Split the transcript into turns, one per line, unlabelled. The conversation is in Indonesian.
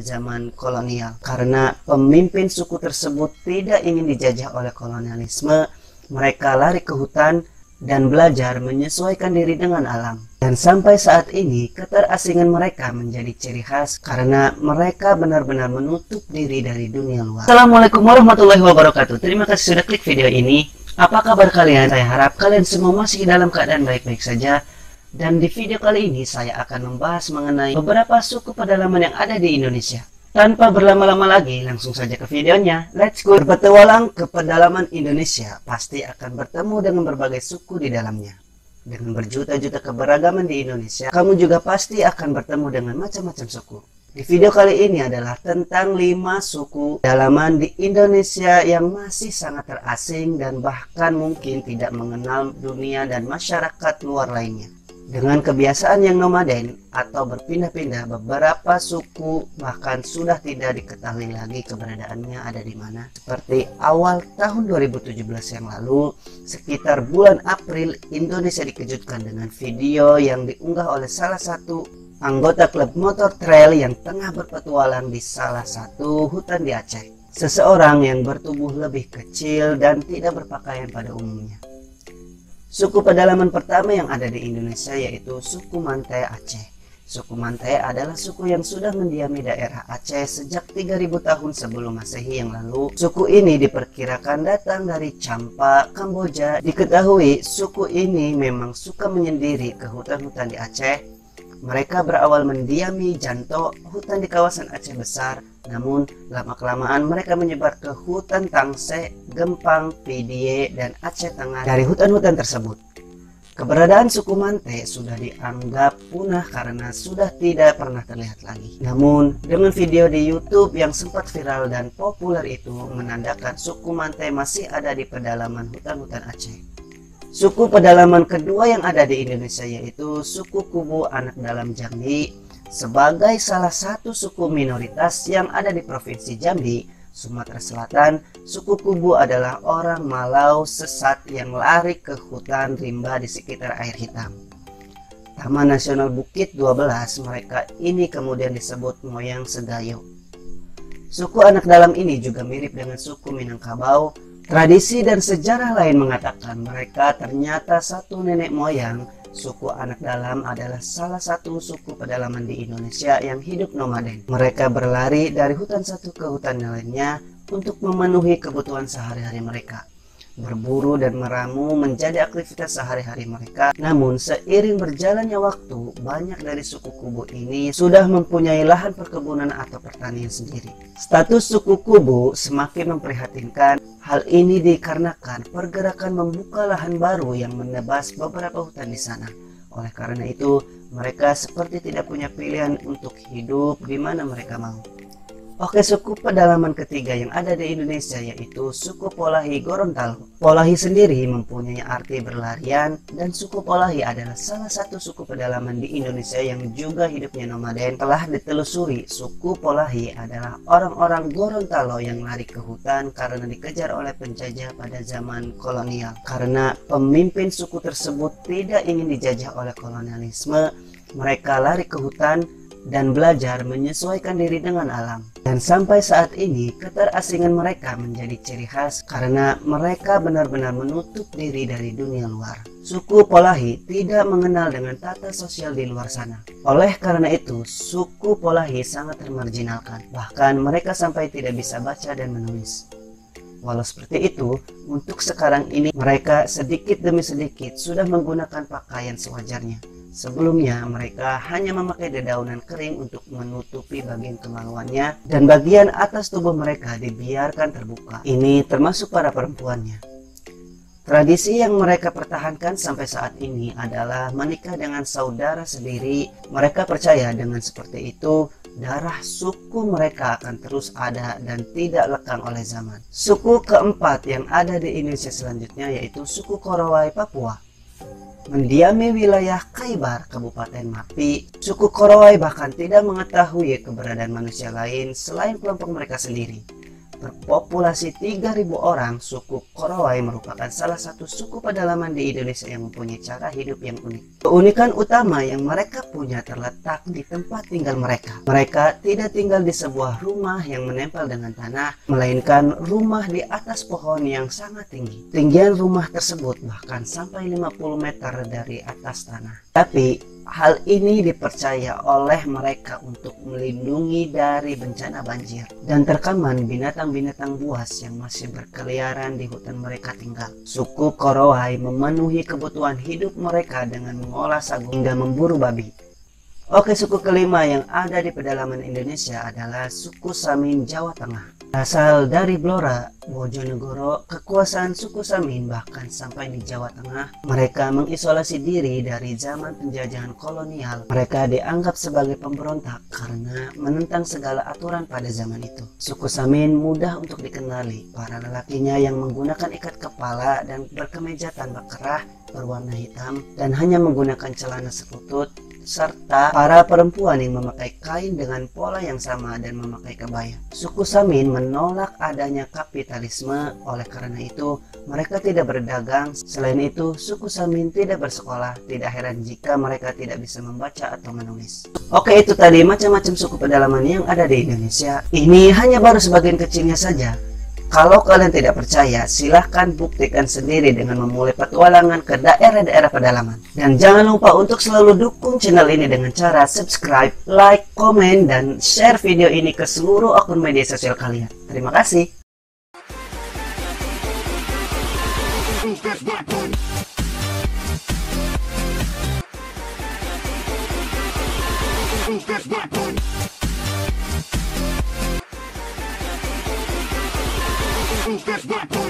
zaman kolonial. Karena pemimpin suku tersebut tidak ingin dijajah oleh kolonialisme, mereka lari ke hutan dan belajar menyesuaikan diri dengan alam. Dan sampai saat ini keterasingan mereka menjadi ciri khas karena mereka benar-benar menutup diri dari dunia luar. Assalamualaikum warahmatullahi wabarakatuh. Terima kasih sudah klik video ini. Apa kabar kalian? Saya harap kalian semua masih dalam keadaan baik-baik saja. Dan di video kali ini saya akan membahas mengenai beberapa suku pedalaman yang ada di Indonesia. Tanpa berlama-lama lagi, langsung saja ke videonya. Let's go! Berpetualang ke pedalaman Indonesia, pasti akan bertemu dengan berbagai suku di dalamnya. Dengan berjuta-juta keberagaman di Indonesia, kamu juga pasti akan bertemu dengan macam-macam suku. Di video kali ini adalah tentang 5 suku pedalaman di Indonesia yang masih sangat terasing dan bahkan mungkin tidak mengenal dunia dan masyarakat luar lainnya. Dengan kebiasaan yang nomaden atau berpindah-pindah, beberapa suku bahkan sudah tidak diketahui lagi keberadaannya ada di mana. Seperti awal tahun 2017 yang lalu, sekitar bulan April, Indonesia dikejutkan dengan video yang diunggah oleh salah satu anggota klub motor trail yang tengah berpetualang di salah satu hutan di Aceh. Seseorang yang bertubuh lebih kecil dan tidak berpakaian pada umumnya. Suku pedalaman pertama yang ada di Indonesia yaitu suku Mantai Aceh. Suku Mantai adalah suku yang sudah mendiami daerah Aceh sejak 3000 tahun sebelum Masehi yang lalu. Suku ini diperkirakan datang dari Champa, Kamboja. Diketahui suku ini memang suka menyendiri ke hutan-hutan di Aceh. Mereka berawal mendiami Janto, hutan di kawasan Aceh Besar. Namun, lama-kelamaan mereka menyebar ke hutan Tangse, Gempang, Pidie, dan Aceh Tengah. Dari hutan-hutan tersebut, keberadaan suku Mantai sudah dianggap punah karena sudah tidak pernah terlihat lagi. Namun, dengan video di YouTube yang sempat viral dan populer itu menandakan suku Mantai masih ada di pedalaman hutan-hutan Aceh. Suku pedalaman kedua yang ada di Indonesia yaitu suku Kubu Anak Dalam Jambi. Sebagai salah satu suku minoritas yang ada di Provinsi Jambi, Sumatera Selatan, suku Kubu adalah orang Malau sesat yang lari ke hutan rimba di sekitar air hitam. Taman Nasional Bukit 12, mereka ini kemudian disebut Moyang Segayo. Suku anak dalam ini juga mirip dengan suku Minangkabau. Tradisi dan sejarah lain mengatakan mereka ternyata satu nenek moyang. Suku anak dalam adalah salah satu suku pedalaman di Indonesia yang hidup nomaden. Mereka berlari dari hutan satu ke hutan lainnya untuk memenuhi kebutuhan sehari-hari mereka. Berburu dan meramu menjadi aktivitas sehari-hari mereka. Namun seiring berjalannya waktu, banyak dari suku Kubu ini sudah mempunyai lahan perkebunan atau pertanian sendiri. Status suku Kubu semakin memprihatinkan. Hal ini dikarenakan pergerakan membuka lahan baru yang menebas beberapa hutan di sana. Oleh karena itu, mereka seperti tidak punya pilihan untuk hidup di mana mereka mau. Oke, suku pedalaman ketiga yang ada di Indonesia yaitu suku Polahi Gorontalo. Polahi sendiri mempunyai arti berlarian dan suku Polahi adalah salah satu suku pedalaman di Indonesia yang juga hidupnya nomaden. Telah ditelusuri, suku Polahi adalah orang-orang Gorontalo yang lari ke hutan karena dikejar oleh penjajah pada zaman kolonial. Karena pemimpin suku tersebut tidak ingin dijajah oleh kolonialisme, mereka lari ke hutan dan belajar menyesuaikan diri dengan alam. Dan sampai saat ini keterasingan mereka menjadi ciri khas karena mereka benar-benar menutup diri dari dunia luar. Suku Polahi tidak mengenal dengan tata sosial di luar sana. Oleh karena itu, suku Polahi sangat termarginalkan. Bahkan mereka sampai tidak bisa baca dan menulis. Walau seperti itu, untuk sekarang ini mereka sedikit demi sedikit sudah menggunakan pakaian sewajarnya. Sebelumnya mereka hanya memakai dedaunan kering untuk menutupi bagian kemaluannya dan bagian atas tubuh mereka dibiarkan terbuka. Ini termasuk para perempuannya. Tradisi yang mereka pertahankan sampai saat ini adalah menikah dengan saudara sendiri. Mereka percaya dengan seperti itu, darah suku mereka akan terus ada dan tidak lekang oleh zaman. Suku keempat yang ada di Indonesia selanjutnya yaitu suku Korowai Papua. Mendiami wilayah Kaibar, Kabupaten Mapi, suku Korowai bahkan tidak mengetahui keberadaan manusia lain selain kelompok mereka sendiri. berpopulasi 3.000 orang, suku Korowai merupakan salah satu suku pedalaman di Indonesia yang mempunyai cara hidup yang unik. Keunikan utama yang mereka punya terletak di tempat tinggal mereka. Mereka tidak tinggal di sebuah rumah yang menempel dengan tanah, melainkan rumah di atas pohon yang sangat tinggi. Tinggian rumah tersebut bahkan sampai 50 meter dari atas tanah. Tapi hal ini dipercaya oleh mereka untuk melindungi dari bencana banjir dan terkaman binatang-binatang buas yang masih berkeliaran di hutan mereka tinggal. Suku Korowai memenuhi kebutuhan hidup mereka dengan mengolah sagu hingga memburu babi. Oke, suku kelima yang ada di pedalaman Indonesia adalah suku Samin Jawa Tengah. Asal dari Blora, Bojonegoro, kekuasaan suku Samin bahkan sampai di Jawa Tengah, mereka mengisolasi diri dari zaman penjajahan kolonial. Mereka dianggap sebagai pemberontak karena menentang segala aturan pada zaman itu. Suku Samin mudah untuk dikenali. Para lelakinya yang menggunakan ikat kepala dan berkemeja tanpa kerah berwarna hitam dan hanya menggunakan celana sekutut, serta para perempuan yang memakai kain dengan pola yang sama dan memakai kebaya. Suku Samin menolak adanya kapitalisme, oleh karena itu mereka tidak berdagang. Selain itu, suku Samin tidak bersekolah. Tidak heran jika mereka tidak bisa membaca atau menulis. Oke, itu tadi macam-macam suku pedalaman yang ada di Indonesia. Ini hanya baru sebagian kecilnya saja. Kalau kalian tidak percaya, silahkan buktikan sendiri dengan memulai petualangan ke daerah-daerah pedalaman. Dan jangan lupa untuk selalu dukung channel ini dengan cara subscribe, like, komen, dan share video ini ke seluruh akun media sosial kalian. Terima kasih.
That's